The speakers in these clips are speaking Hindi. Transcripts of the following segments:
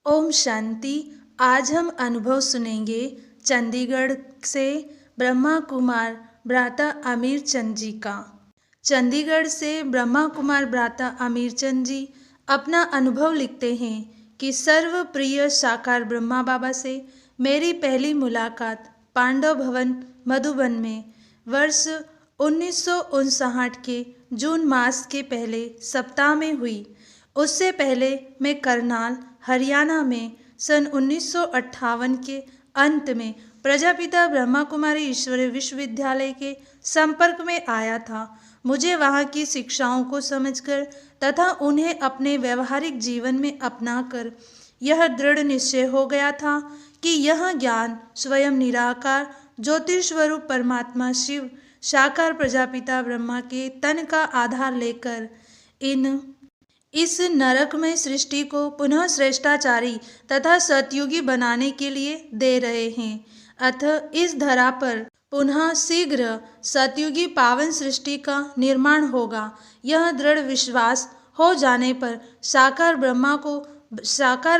ओम शांति। आज हम अनुभव सुनेंगे चंडीगढ़ से ब्रह्मा कुमार भ्राता आमिर चंद जी का। चंडीगढ़ से ब्रह्मा कुमार भ्राता आमिर चंद जी अपना अनुभव लिखते हैं कि सर्व प्रिय साकार ब्रह्मा बाबा से मेरी पहली मुलाकात पांडव भवन मधुबन में वर्ष 1959 के जून मास के पहले सप्ताह में हुई। उससे पहले मैं करनाल हरियाणा में सन 1958 के अंत में प्रजापिता ब्रह्मा कुमारी ईश्वरीय विश्वविद्यालय के संपर्क में आया था। मुझे वहाँ की शिक्षाओं को समझकर तथा उन्हें अपने व्यवहारिक जीवन में अपनाकर यह दृढ़ निश्चय हो गया था कि यह ज्ञान स्वयं निराकार ज्योतिस्वरूप परमात्मा शिव साकार प्रजापिता ब्रह्मा के तन का आधार लेकर इस नरकमय सृष्टि को पुनः श्रेष्ठाचारी तथा सतयुगी बनाने के लिए दे रहे हैं। अतः इस धरा पर पुनः शीघ्र सतयुगी पावन सृष्टि का निर्माण होगा। यह दृढ़ विश्वास हो जाने पर साकार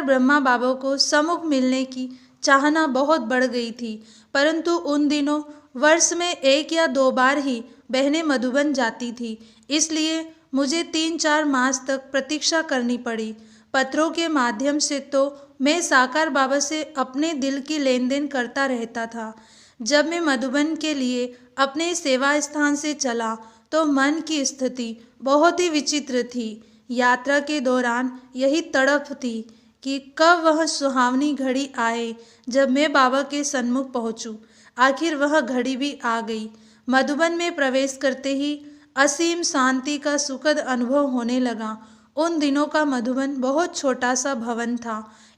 ब्रह्मा बाबा को सम्मुख मिलने की चाहना बहुत बढ़ गई थी, परंतु उन दिनों वर्ष में 1 या 2 बार ही बहनें मधुबन जाती थी, इसलिए मुझे 3-4 मास तक प्रतीक्षा करनी पड़ी। पत्रों के माध्यम से तो मैं साकार बाबा से अपने दिल की लेन देन करता रहता था। जब मैं मधुबन के लिए अपने सेवा स्थान से चला तो मन की स्थिति बहुत ही विचित्र थी। यात्रा के दौरान यही तड़प थी कि कब वह सुहावनी घड़ी आए जब मैं बाबा के सन्मुख पहुंचूं। आखिर वह घड़ी भी आ गई। मधुबन में प्रवेश करते ही असीम शांति का सुखद अनुभव होने लगा। उन दिनों का मधुबन बहुत छोटा सा भवन था।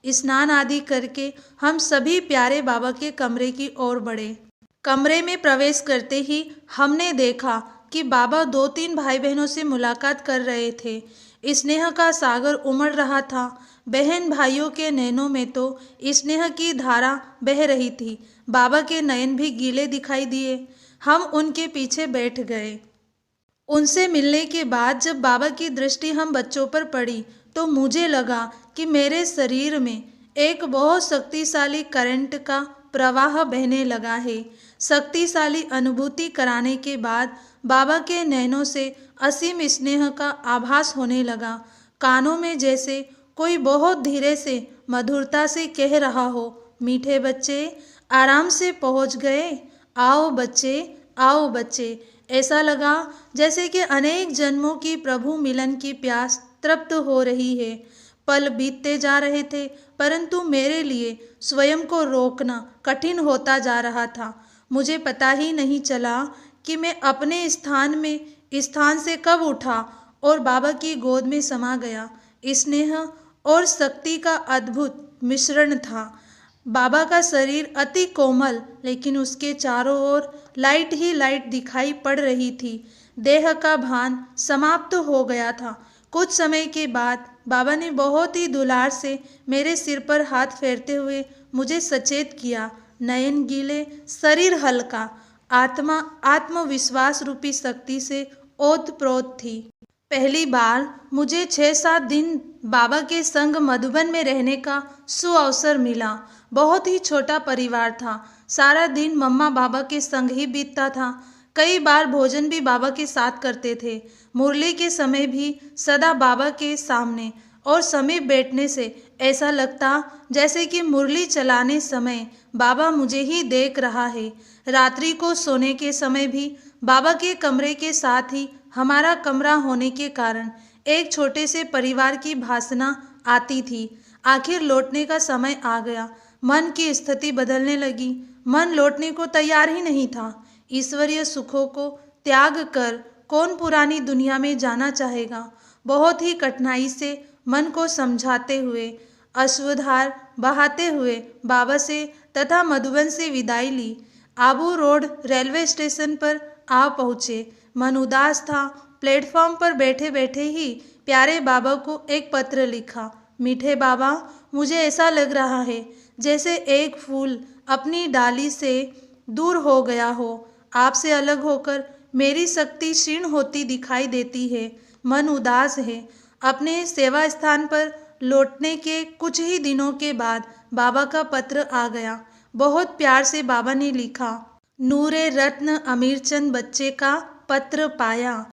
स्नान आदि करके हम सभी प्यारे बाबा के कमरे की ओर बढ़े। कमरे में प्रवेश करते ही हमने देखा कि बाबा 2-3 भाई बहनों से मुलाकात कर रहे थे। स्नेह का सागर उमड़ रहा था। बहन भाइयों के नैनों में तो स्नेह की धारा बह रही थी। बाबा के नयन भी गीले दिखाई दिए। हम उनके पीछे बैठ गए। उनसे मिलने के बाद जब बाबा की दृष्टि हम बच्चों पर पड़ी तो मुझे लगा कि मेरे शरीर में एक बहुत शक्तिशाली करंट का प्रवाह बहने लगा है। शक्तिशाली अनुभूति कराने के बाद बाबा के नैनों से असीम स्नेह का आभास होने लगा। कानों में जैसे कोई बहुत धीरे से मधुरता से कह रहा हो, मीठे बच्चे आराम से पहुंच गए, आओ बच्चे, आओ बच्चे। ऐसा लगा जैसे कि अनेक जन्मों की प्रभु मिलन की प्यास तृप्त हो रही है। पल बीतते जा रहे थे, परंतु मेरे लिए स्वयं को रोकना कठिन होता जा रहा था। मुझे पता ही नहीं चला कि मैं अपने स्थान से कब उठा और बाबा की गोद में समा गया। स्नेह और शक्ति का अद्भुत मिश्रण था। बाबा का शरीर अति कोमल, लेकिन उसके चारों ओर लाइट ही लाइट दिखाई पड़ रही थी। देह का भान समाप्त हो गया था। कुछ समय के बाद बाबा ने बहुत ही दुलार से मेरे सिर पर हाथ फेरते हुए मुझे सचेत किया। नयन गीले, शरीर हल्का, आत्मा आत्मविश्वास रूपी शक्ति से ओतप्रोत थी। पहली बार मुझे 6-7 दिन बाबा के संग मधुबन में रहने का सुअवसर मिला। बहुत ही छोटा परिवार था। सारा दिन मम्मा बाबा के संग ही बीतता था। कई बार भोजन भी बाबा के साथ करते थे। मुरली के समय भी सदा बाबा के सामने और समीप बैठने से ऐसा लगता जैसे कि मुरली चलाने समय बाबा मुझे ही देख रहा है। रात्रि को सोने के समय भी बाबा के कमरे के साथ ही हमारा कमरा होने के कारण एक छोटे से परिवार की भासना आती थी। आखिर लौटने का समय आ गया। मन की स्थिति बदलने लगी। मन लौटने को तैयार ही नहीं था। ईश्वरीय सुखों को त्याग कर कौन पुरानी दुनिया में जाना चाहेगा। बहुत ही कठिनाई से मन को समझाते हुए, अश्रुधार बहाते हुए बाबा से तथा मधुबन से विदाई ली। आबू रोड रेलवे स्टेशन पर आ पहुँचे। मन उदास था। प्लेटफॉर्म पर बैठे बैठे ही प्यारे बाबा को एक पत्र लिखा। मीठे बाबा, मुझे ऐसा लग रहा है जैसे एक फूल अपनी डाली से दूर हो गया हो। आपसे अलग होकर मेरी शक्ति क्षीण होती दिखाई देती है। मन उदास है। अपने सेवा स्थान पर लौटने के कुछ ही दिनों के बाद बाबा का पत्र आ गया। बहुत प्यार से बाबा ने लिखा, नूरे रत्न अमीरचंद बच्चे का पत्र पाया।